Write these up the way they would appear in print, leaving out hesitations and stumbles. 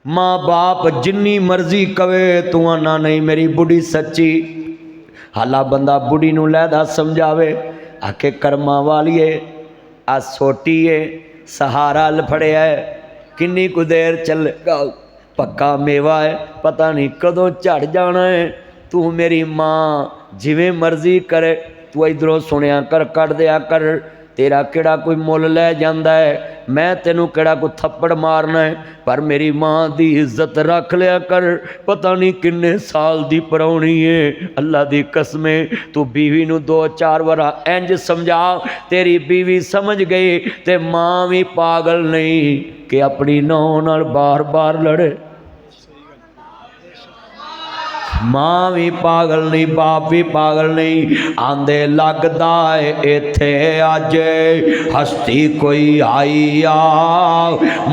माँ बाप जिन्नी मर्जी कवे तू आना नहीं मेरी बुढ़ी सच्ची। हाला बंदा बुढ़ी नूं लैदा समझावे आखे कर्मा वालीए आ सोटी है सहारा लफड़िया है किन्नी कु देर चलेगा पक्का मेवा है पता नहीं कदों झड़ जाना है। तू मेरी माँ जिवें मर्जी करे तू इधरों सुनिया कर कट दिया कर तेरा केड़ा कोई मुल लै जांदा है मैं तेनू केड़ा कोई थप्पड़ मारना है पर मेरी माँ दी इज्जत रख लिया कर। पता नहीं किन्ने साल दी परौनी है अल्लाह दी कसमें तू बीवी नू 2-4 वारा इंज समझा तेरी बीवी समझ गई ते माँ भी पागल नहीं कि अपनी नौ नाल बार बार लड़े। माँ भी पागल नहीं बाप भी पागल नहीं आंदे लगदा है इत्थे अज हस्ती कोई आई आ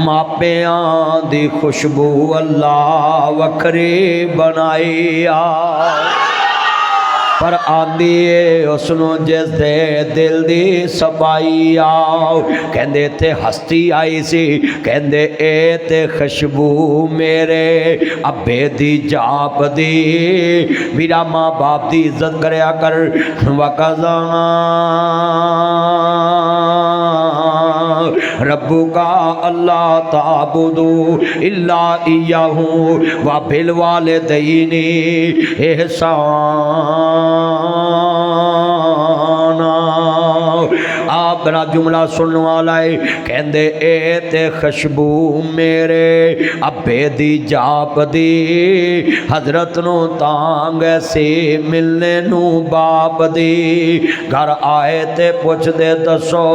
मापियां दी खुशबू अल्लाह वखरी बनाई आ पर आंदी है उसनों जिस दे दिल दी सबाई आओ कहंदे इत्थे हस्ती आई सी कहंदे ए ते खुशबू मेरे अब्बे दी जाप दी मेरा माँ बाप दी इज्जत करया कर। वकज़ा रब्बुका अल्लाह ताबुदू इल्ला इय्याहू व बिल वालिदैनी ihsana। आप बड़ा जुमला सुनने वाला है कहंदे ए ते खुशबू मेरे अब्बे दी जाप दी हजरत नू तांग से मिलने नू बाप दी घर आए ते पुछदे दसो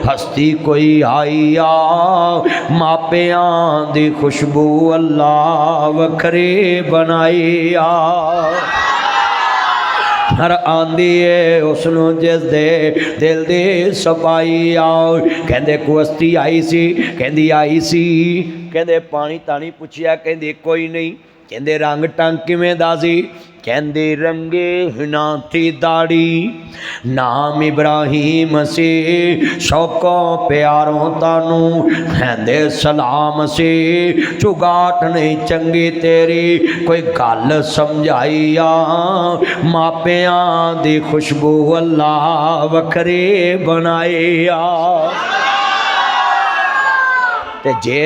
हस्ती कोई आई आ मापियां दी खुशबू अल्लाह वखरी बनाई आ। हर आंदी है उसनू जिस दे दिल दी सफाई आओ कहंदे कुश्ती आई सी कहंदी आई सी कहंदे पानी तानी पुछया कहंदी कोई नहीं कहंदे रंग टंग किवें दा सी कहंदे रंगे हिना थी दाड़ी नाम इब्राहिम से शौको प्यारों तानू कहंदे सलाम से चुगाट नहीं चंगी तेरी कोई गल समझाई आ मापियां दी खुशबू अल्लाह वखरी बनाई आ। ते जे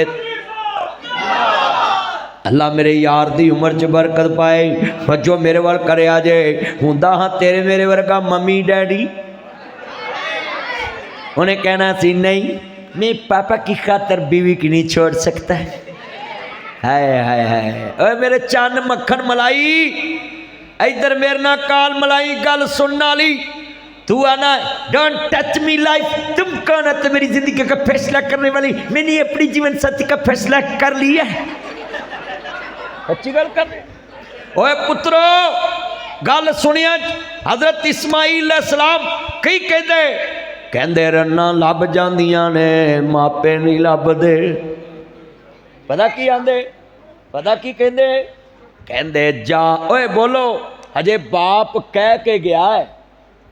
अल्लाह मेरे यार दी उम्र च बरकत पाए वजो मेरे वाल करे आ जाए हुंदा हाँ तेरे मेरे वर्गा मम्मी डैडी उन्हें कहना सी नहीं मैं पापा की खातर बीवी की नहीं छोड़ सकता। हाय हाय हाय ओए मेरे चन्न मक्खन मलाई इधर मेरे ना काल मलाई गल सुनने वाली तू आना डोंट टच मी लाइफ तुम कौन है तो मेरी जिंदगी का फैसला करने वाली मैंने अपनी जीवन साथी का फैसला कर लिया। अच्छी गल कर ओए पुत्रो गल सुनिया हजरत इस्माइल अलैहिस्सलाम कई कहंदे रन्ना लभ जांदियां ने मापे नहीं लभदे। पता की आंदे पता की कहंदे कहंदे जा ओए बोलो हजे बाप कह के गया है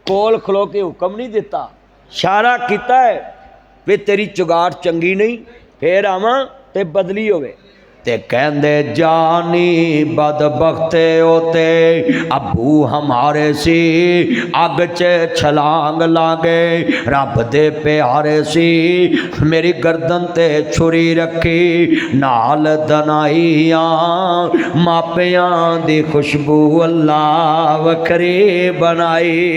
कोल खलो के हुक्म नहीं दिता इशारा किया है वे तेरी चुगाट चंगी नहीं फिर आवां ते बदली होवे ते कहंदे जानी बदबख्ते होते अबू हमारे सी अग च छलांग लागे रब दे प्यारे सी मेरी गर्दन ते छुरी रखी नाल दनाइयां मापियां दी खुशबू अल्लाह वखरी बनाई।